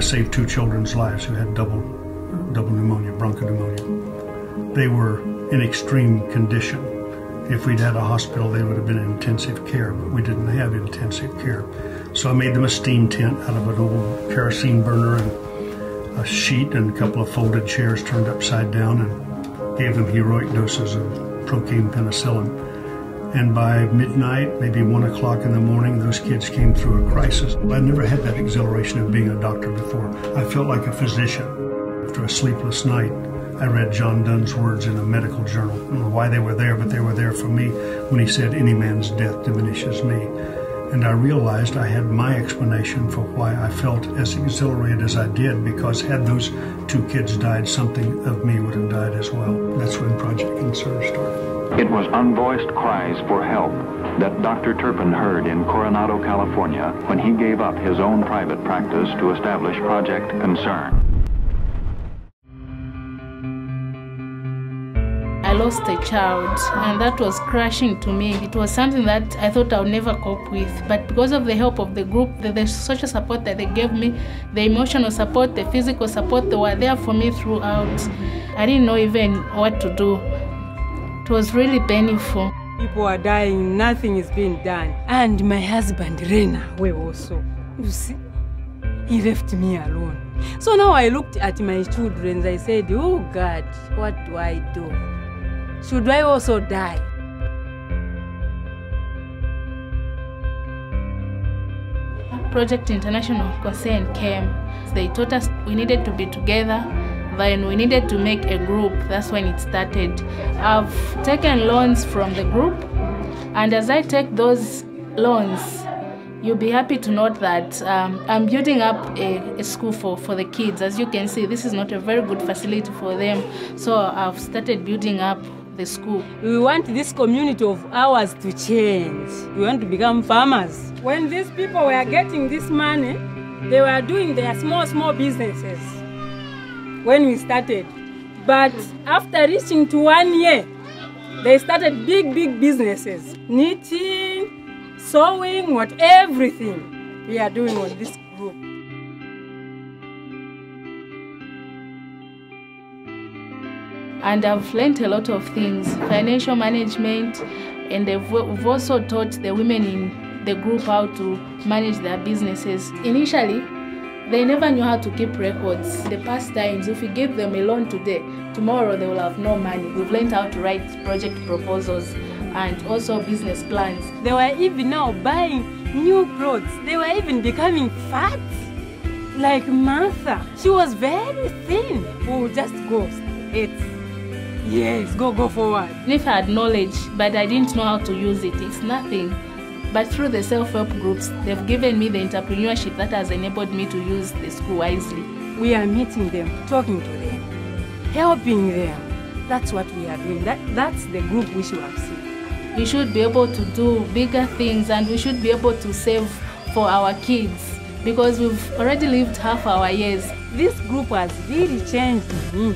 saved 2 children's lives who had double pneumonia, bronchopneumonia. They were in extreme condition. If we'd had a hospital, they would have been in intensive care, but we didn't have intensive care. So I made them a steam tent out of an old kerosene burner and a sheet and a couple of folded chairs turned upside down, and gave them heroic doses of procaine penicillin. And by midnight, maybe 1 o'clock in the morning, those kids came through a crisis. I never had that exhilaration of being a doctor before. I felt like a physician. After a sleepless night, I read John Donne's words in a medical journal. I don't know why they were there, but they were there for me when he said, "Any man's death diminishes me." And I realized I had my explanation for why I felt as exhilarated as I did, because had those 2 kids died, something of me would have died as well. That's when Project Concern started. It was unvoiced cries for help that Dr. Turpin heard in Coronado, California, when he gave up his own private practice to establish Project Concern. I lost a child, and that was crushing to me. It was something that I thought I would never cope with, but because of the help of the group, the social support that they gave me, the emotional support, the physical support, they were there for me throughout. I didn't know even what to do. It was really painful. People are dying, nothing is being done. And my husband, Rena, we also, you see, he left me alone. So now I looked at my children and I said, oh God, what do I do? Should I also die? Project International Concern came. They taught us we needed to be together, then we needed to make a group. That's when it started. I've taken loans from the group, and as I take those loans, you'll be happy to note that I'm building up a school for the kids. As you can see, this is not a very good facility for them, so I've started building up the school. We want this community of ours to change. We want to become farmers. When these people were getting this money, they were doing their small businesses when we started. But after reaching to 1 year, they started big businesses. Knitting, sewing, everything we are doing on this group. And I've learned a lot of things, financial management, and we've also taught the women in the group how to manage their businesses. Initially, they never knew how to keep records. The past times, if we give them a loan today, tomorrow they will have no money. We've learned how to write project proposals and also business plans. They were even now buying new clothes. They were even becoming fat. Like Martha, she was very thin. Oh, just go straight. Yes, go forward. If I had knowledge, but I didn't know how to use it, it's nothing. But through the self-help groups, they've given me the entrepreneurship that has enabled me to use the school wisely. We are meeting them, talking to them, helping them. That's what we are doing. That's the group we should have seen. We should be able to do bigger things, and we should be able to save for our kids, because we've already lived half our years. This group has really changed me.